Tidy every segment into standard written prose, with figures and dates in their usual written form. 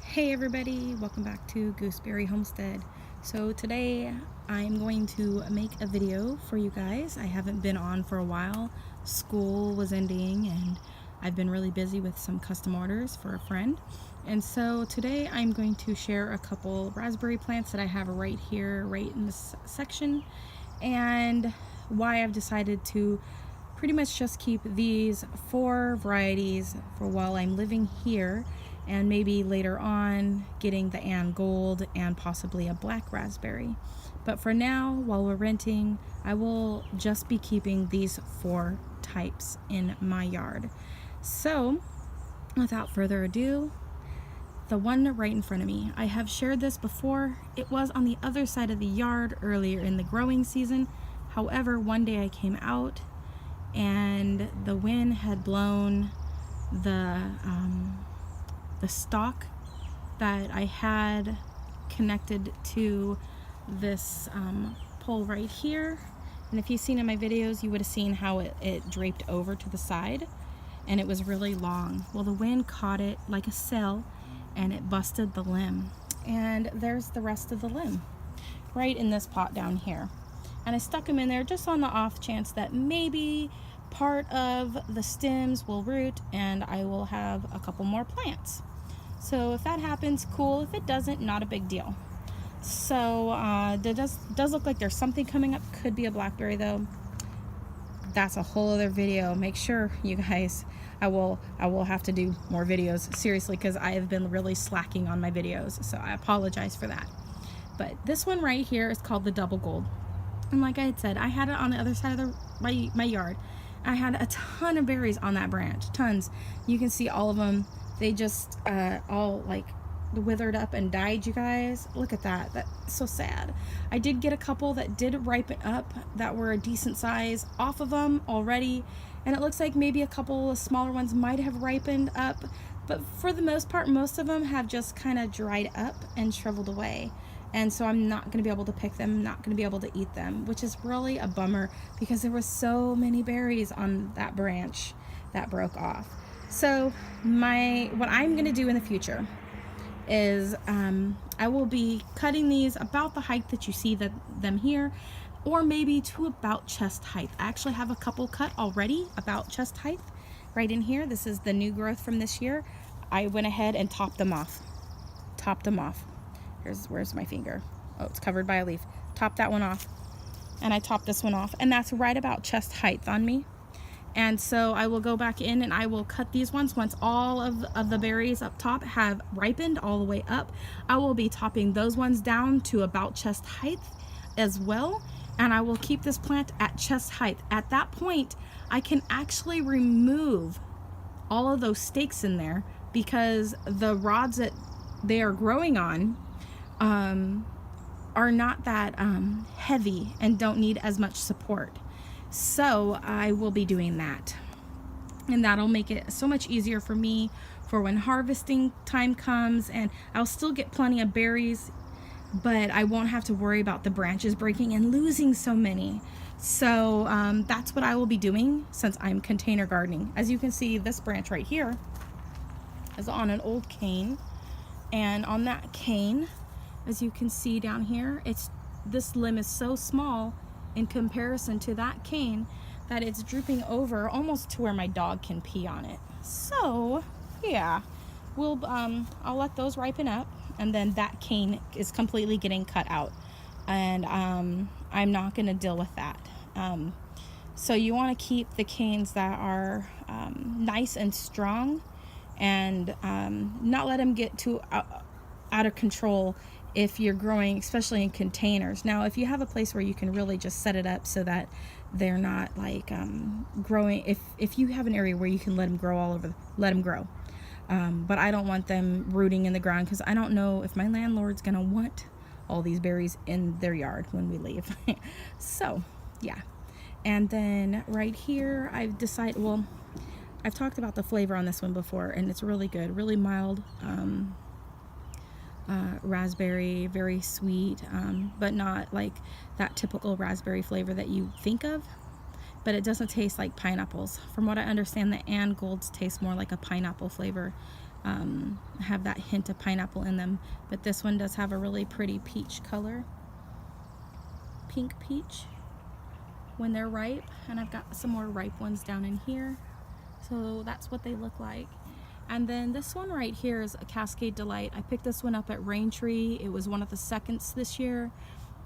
Hey everybody, welcome back to Gooseberry Homestead. So today I'm going to make a video for you guys. I haven't been on for a while. School was ending and I've been really busy with some custom orders for a friend. And so today I'm going to share a couple raspberry plants that I have right here, right in this section, and why I've decided to pretty much just keep these 4 varieties for while I'm living here, and maybe later on getting the Ann Gold and possibly a black raspberry. But for now, while we're renting, I will just be keeping these 4 types in my yard. So without further ado, the one right in front of me, I have shared this before. It was on the other side of the yard earlier in the growing season. However, one day I came out and the wind had blown the stalk that I had connected to this pole right here. And if you've seen in my videos, you would have seen how it draped over to the side, and it was really long. Well, the wind caught it like a sail and it busted the limb. And there's the rest of the limb right in this pot down here. And I stuck them in there just on the off chance that maybe part of the stems will root and I will have a couple more plants. So if that happens, cool. If it doesn't, not a big deal. So it does look like there's something coming up. Could be a blackberry though. That's a whole other video. Make sure you guys, I will have to do more videos, seriously, because I have been really slacking on my videos, so I apologize for that. But this one right here is called the Double Gold. And like I had said, I had it on the other side of my yard. I had a ton of berries on that branch, tons. You can see all of them. They just all like withered up and died, you guys. Look at that. That's so sad. I did get a couple that did ripen up that were a decent size off of them already. And it looks like maybe a couple of smaller ones might have ripened up. But for the most part, most of them have just kind of dried up and shriveled away. And so I'm not going to be able to pick them, not going to be able to eat them, which is really a bummer because there were so many berries on that branch that broke off. So what I'm going to do in the future is I will be cutting these about the height that you see them here, or maybe to about chest height. I actually have a couple cut already about chest height right in here. This is the new growth from this year. I went ahead and topped them off. Where's my finger? Oh, it's covered by a leaf. Top that one off, and I topped this one off, and that's right about chest height on me. And so I will go back in and I will cut these ones once all of the berries up top have ripened all the way up. I will be topping those ones down to about chest height as well, and I will keep this plant at chest height. At that point, I can actually remove all of those stakes in there because the rods that they are growing on are not that heavy and don't need as much support. So I will be doing that, and that'll make it so much easier for me for when harvesting time comes, and I'll still get plenty of berries, but I won't have to worry about the branches breaking and losing so many. So that's what I will be doing since I'm container gardening. As you can see, this branch right here is on an old cane, and on that cane, as you can see down here, this limb is so small in comparison to that cane that it's drooping over almost to where my dog can pee on it. So yeah, I'll let those ripen up, and then that cane is completely getting cut out, and I'm not going to deal with that. So you want to keep the canes that are nice and strong, and not let them get too out of control if you're growing, especially in containers. Now, if you have a place where you can really just set it up so that they're not like growing, if you have an area where you can let them grow all over, let them grow. But I don't want them rooting in the ground because I don't know if my landlord's gonna want all these berries in their yard when we leave. So yeah. And then right here, I've decided, well, I've talked about the flavor on this one before, and it's really good, really mild. Raspberry, very sweet, but not like that typical raspberry flavor that you think of. But it doesn't taste like pineapples. From what I understand, the Ann Golds taste more like a pineapple flavor. have that hint of pineapple in them. But this one does have a really pretty peach color, pink peach, when they're ripe. And I've got some more ripe ones down in here. So that's what they look like. And then this one right here is a Cascade Delight. I picked this one up at Raintree. It was one of the seconds this year,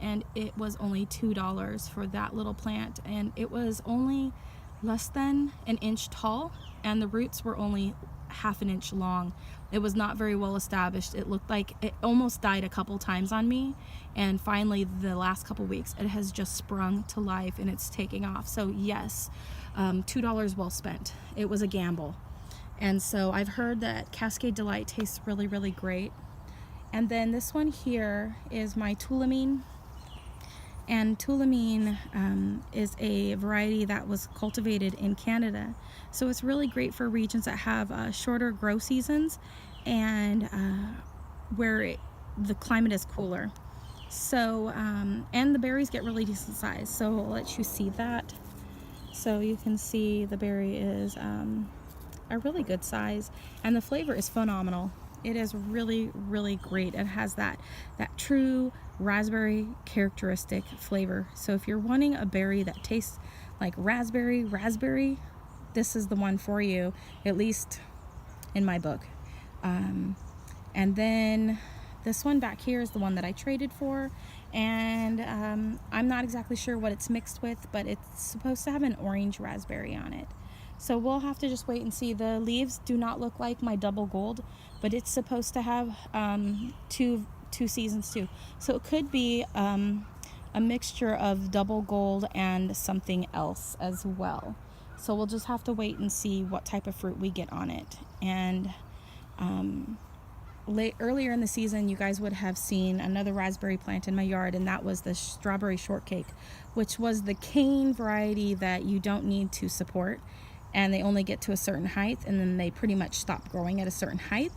and it was only $2 for that little plant, and it was only less than an inch tall, and the roots were only half an inch long. It was not very well established. It looked like it almost died a couple times on me, and finally the last couple weeks it has just sprung to life and it's taking off. So yes, $2 well spent. It was a gamble. And so I've heard that Cascade Delight tastes really, really great. And then this one here is my Tulamine. And Tulamine is a variety that was cultivated in Canada. So it's really great for regions that have shorter grow seasons and where the climate is cooler. So, and the berries get really decent size. So I'll let you see that. So you can see the berry is a really good size, and the flavor is phenomenal. It is really, really great. It has that true raspberry characteristic flavor. So if you're wanting a berry that tastes like raspberry, this is the one for you, at least in my book. And then this one back here is the one that I traded for, and I'm not exactly sure what it's mixed with, but it's supposed to have an orange raspberry on it. So we'll have to just wait and see. The leaves do not look like my double gold, but it's supposed to have two seasons too. So it could be a mixture of double gold and something else as well. So we'll just have to wait and see what type of fruit we get on it. And earlier in the season, you guys would have seen another raspberry plant in my yard, and that was the strawberry shortcake, which was the cane variety that you don't need to support. And they only get to a certain height, and then they pretty much stop growing at a certain height.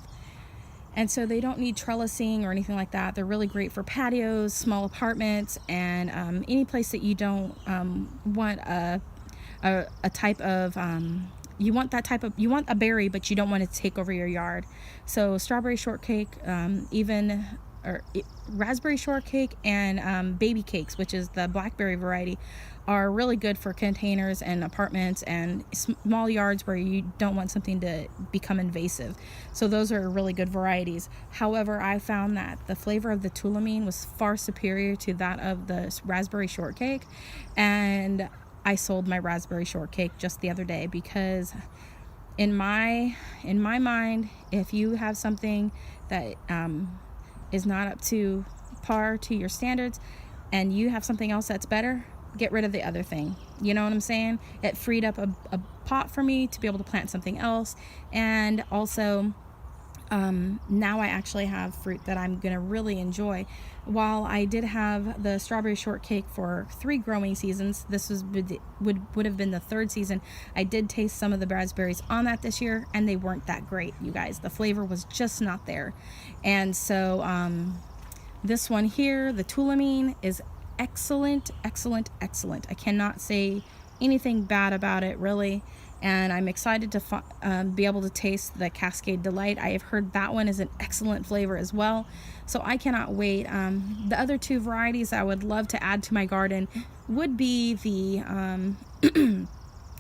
And so they don't need trellising or anything like that. They're really great for patios, small apartments, and any place that you don't want a type of you want a berry, but you don't want it to take over your yard. So strawberry shortcake, raspberry shortcake, and baby cakes, which is the blackberry variety, are really good for containers and apartments and small yards where you don't want something to become invasive. So those are really good varieties. However, I found that the flavor of the Tulamine was far superior to that of the raspberry shortcake, and I sold my raspberry shortcake just the other day, because in my mind, if you have something that is not up to par to your standards and you have something else that's better, get rid of the other thing. You know what I'm saying? It freed up a pot for me to be able to plant something else. And also now I actually have fruit that I'm gonna really enjoy. While I did have the strawberry shortcake for 3 growing seasons, this would have been the 3rd season. I did taste some of the raspberries on that this year, and they weren't that great, you guys. The flavor was just not there. And so this one here, the Tulamine, is excellent. I cannot say anything bad about it, really. And I'm excited to be able to taste the Cascade Delight. I have heard that one is an excellent flavor as well. So I cannot wait. The other 2 varieties I would love to add to my garden would be the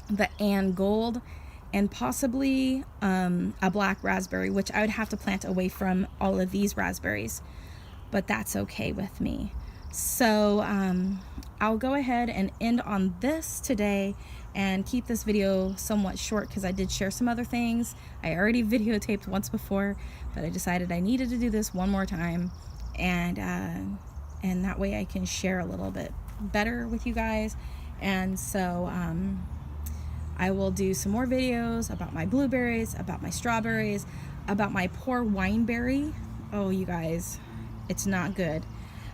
the Ann Gold, and possibly a black raspberry, which I would have to plant away from all of these raspberries. But that's okay with me. So I'll go ahead and end on this today and keep this video somewhat short, because I did share some other things. I already videotaped once before, but I decided I needed to do this one more time, and that way I can share a little bit better with you guys. And so I will do some more videos about my blueberries, about my strawberries, about my poor wineberry. Oh, you guys, it's not good.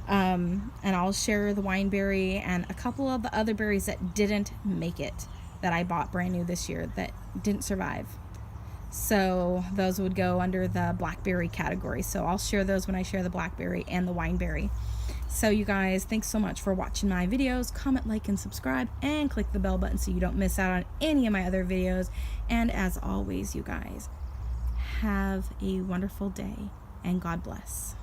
And I'll share the wineberry and a couple of the other berries that didn't make it, that I bought brand new this year, that didn't survive. So those would go under the blackberry category. So I'll share those when I share the blackberry and the wineberry. So you guys, thanks so much for watching my videos. Comment, like, and subscribe, and click the bell button so you don't miss out on any of my other videos. And as always, you guys, Have a wonderful day, and God bless.